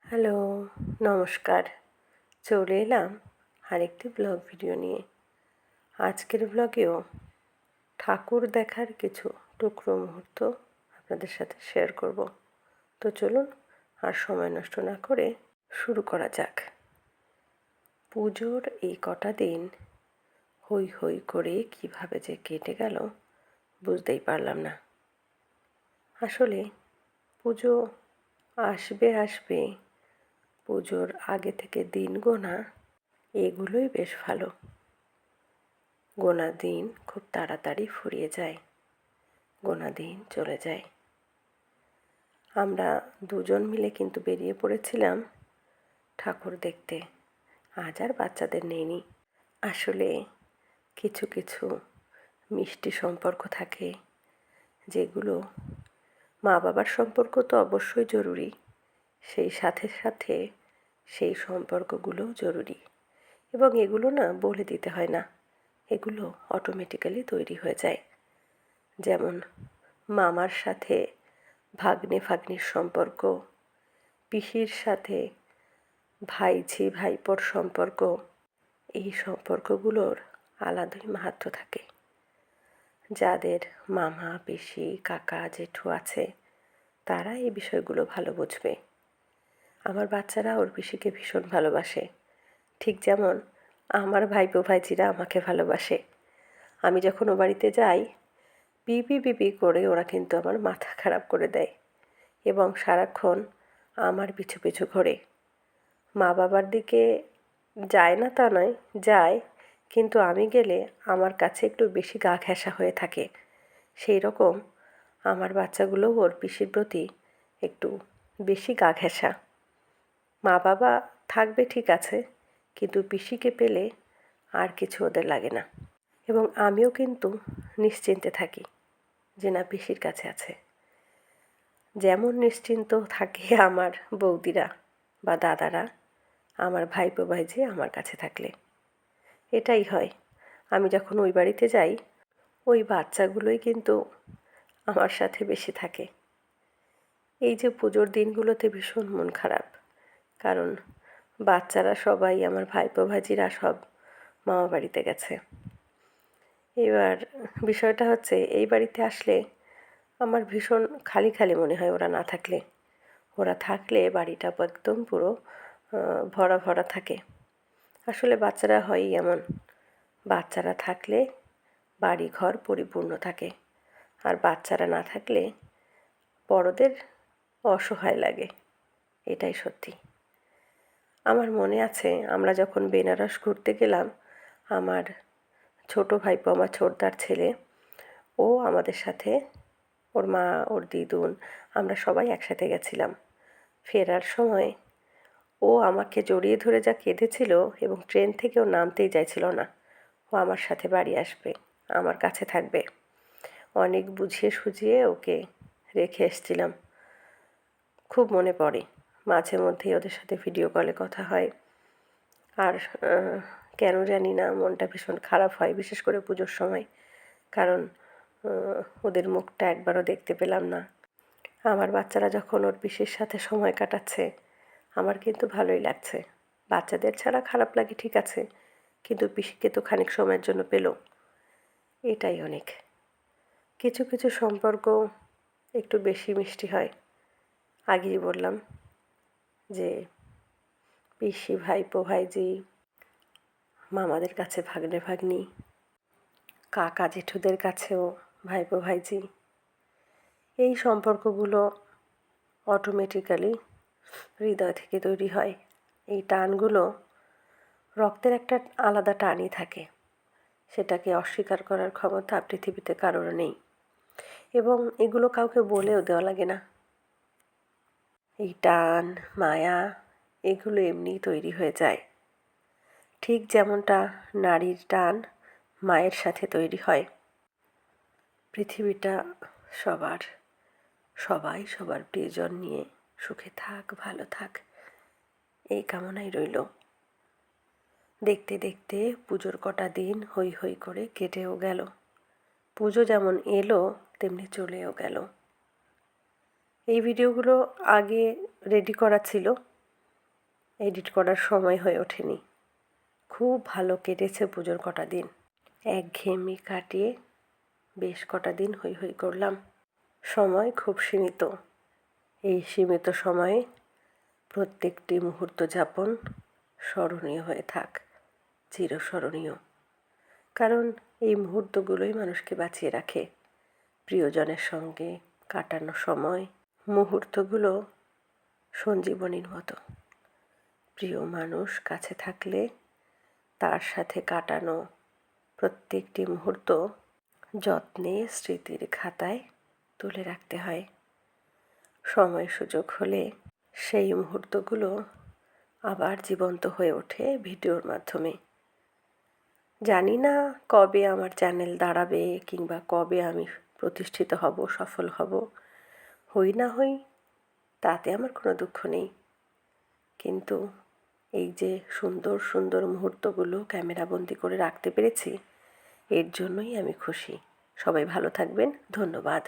Hello, নমস্কার। চলে এলাম আরেকটি ব্লগ ভিডিও নিয়ে। আজকের ব্লগেও ঠাকুর দেখার কিছু টুকরো মুহূর্ত আপনাদের সাথে শেয়ার করব। তো চলুন আর সময় নষ্ট না করে শুরু করা যাক। পুজোর এই কটা দিন হই হই করে কিভাবে যে কেটে গেল বুঝতেই পারলাম না। আসলে পুজো আসবে আসবে, পুজোর আগে থেকে দিন গোনা এগুলোই বেশ ভালো। গোনা দিন খুব তাড়াতাড়ি ফুরিয়ে যায়, গোনা দিন চলে যায়। আমরা দুজন মিলে কিন্তু বেরিয়ে পড়েছিলাম ঠাকুর দেখতে। আজ আর বাচ্চাদের নেইনি। আসলে কিছু কিছু মিষ্টি সম্পর্ক থাকে যেগুলো মা বাবার সম্পর্ক তো অবশ্যই জরুরি, সেই সাথে সাথে সেই সম্পর্কগুলোও জরুরি। এবং এগুলো না বলে দিতে হয় না, এগুলো অটোমেটিক্যালি তৈরি হয়ে যায়। যেমন মামার সাথে ভাগ্নে ভাগ্নির সম্পর্ক, পিসির সাথে ভাইঝি ভাইপোর সম্পর্ক, এই সম্পর্কগুলোর আলাদাই মাহাত্ম্য থাকে। যাদের মামা পিসি কাকা জেঠু আছে তারা এই বিষয়গুলো ভালো বুঝবে। আমার বাচ্চারা ওর পিসিকে ভীষণ ভালোবাসে, ঠিক যেমন আমার ভাইপো ভাইঝিরা আমাকে ভালোবাসে। আমি যখন ও বাড়িতে যাই পিপি পিপি করে ওরা কিন্তু আমার মাথা খারাপ করে দেয় এবং সারাক্ষণ আমার পিছু পিছু ঘোরে। মা বাবার দিকে যায় না তা নয়, যায়, কিন্তু আমি গেলে আমার কাছে একটু বেশি গা ঘেঁষা হয়ে থাকে। সেই রকম আমার বাচ্চাগুলোও ওর পিসির প্রতি একটু বেশি গা ঘেঁষা। মা বাবা থাকবে ঠিক আছে, কিন্তু পিসিকে পেলে আর কিছু ওদের লাগে না। এবং আমিও কিন্তু নিশ্চিন্তে থাকি যে না, পিসির কাছে আছে। যেমন নিশ্চিন্ত থাকে আমার বৌদিরা বা দাদারা আমার ভাইপো ভাইঝি আমার কাছে থাকলে। এটাই হয়। আমি যখন ওই বাড়িতে যাই ওই বাচ্চাগুলোই কিন্তু আমার সাথে বেশি থাকে। এই যে পুজোর দিনগুলোতে ভীষণ মন খারাপ, কারণ বাচ্চারা সবাই আমার ভাইপো ভাইঝিরা সব মামা বাড়িতে গেছে। এবার বিষয়টা হচ্ছে এই বাড়িতে আসলে আমার ভীষণ খালি খালি মনে হয় ওরা না থাকলে। ওরা থাকলে বাড়িটা একদম পুরো ভরা ভরা থাকে। আসলে বাচ্চারা হয়ই এমন, বাচ্চারা থাকলে বাড়ি ঘর পরিপূর্ণ থাকে, আর বাচ্চারা না থাকলে বড়দের অসহায় লাগে। এটাই সত্যি। আমার মনে আছে আমরা যখন বেনারস ঘুরতে গেলাম, আমার ছোটো ভাইপো, আমার ছোটদার ছেলে, ও আমাদের সাথে, ওর মা, ওর দিদুন, আমরা সবাই একসাথে গেছিলাম। ফেরার সময় ও আমাকে জড়িয়ে ধরে যা কেঁদেছিল, এবং ট্রেন থেকে ও নামতেই চাইছিল না। ও আমার সাথে বাড়ি আসবে, আমার কাছে থাকবে। অনেক বুঝিয়ে সুঝিয়ে ওকে রেখে এসেছিলাম। খুব মনে পড়ে, মাঝে মধ্যেই ওদের সাথে ভিডিও কলে কথা হয়। আর কেন জানি না মনটা ভীষণ খারাপ হয়, বিশেষ করে পুজোর সময়, কারণ ওদের মুখটা একবারও দেখতে পেলাম না। আমার বাচ্চারা যখন ওর পিসির সাথে সময় কাটাচ্ছে আমার কিন্তু ভালোই লাগছে। বাচ্চাদের ছাড়া খারাপ লাগে ঠিক আছে, কিন্তু পিসিকে তো খানিক সময়ের জন্য পেল, এটাই অনেক। কিছু কিছু সম্পর্ক একটু বেশি মিষ্টি হয়। আগেই বললাম যে পিসি ভাইপো ভাইঝি, মামাদের কাছে ভাগ্নে ভাগ্নি, কাকা জেঠুদের কাছেও ভাইপো ভাইঝি, এই সম্পর্কগুলো অটোমেটিক্যালি হৃদয় থেকে তৈরি হয়। এই টানগুলো রক্তের একটা আলাদা টানই থাকে, সেটাকে অস্বীকার করার ক্ষমতা পৃথিবীতে কারোর নেই, এবং এগুলো কাউকে বলেও দেওয়া লাগে না। এই টান মায়া এগুলো এমনিই তৈরি হয়ে যায়, ঠিক যেমনটা নারীর টান মায়ের সাথে তৈরি হয়। পৃথিবীটা সবার, সবাই সবার প্রিয়জন নিয়ে সুখে থাক, ভালো থাক, এই কামনাই রইল। দেখতে দেখতে পুজোর কটা দিন হই হই করে কেটেও গেল। পুজো যেমন এলো তেমনি চলেও গেল। এই ভিডিওগুলো আগে রেডি করা ছিল, এডিট করার সময় হয়ে ওঠেনি। খুব ভালো কেটেছে পুজোর কটা দিন। একঘেয়েমি কাটিয়ে বেশ কটা দিন হৈ হৈ করলাম। সময় খুব সীমিত। এই সীমিত সময়ে প্রত্যেকটি মুহূর্ত যাপন স্মরণীয় হয়ে থাক, চিরস্মরণীয়। কারণ এই মুহূর্তগুলোই মানুষকে বাঁচিয়ে রাখে। প্রিয়জনের সঙ্গে কাটানো সময়, মুহূর্তগুলো সঞ্জীবনীর মতো। প্রিয় মানুষ কাছে থাকলে তার সাথে কাটানো প্রত্যেকটি মুহূর্ত যত্নে স্মৃতির খাতায় তুলে রাখতে হয়। সময় সুযোগ হলে সেই মুহূর্তগুলো আবার জীবন্ত হয়ে ওঠে ভিডিওর মাধ্যমে। জানি না কবে আমার চ্যানেল দাঁড়াবে কিংবা কবে আমি প্রতিষ্ঠিত হব, সফল হব। হই না হই তাতে আমার কোনো দুঃখ নেই, কিন্তু এই যে সুন্দর সুন্দর মুহূর্তগুলো ক্যামেরাবন্দি করে রাখতে পেরেছি, এর জন্যই আমি খুশি। সবাই ভালো থাকবেন। ধন্যবাদ।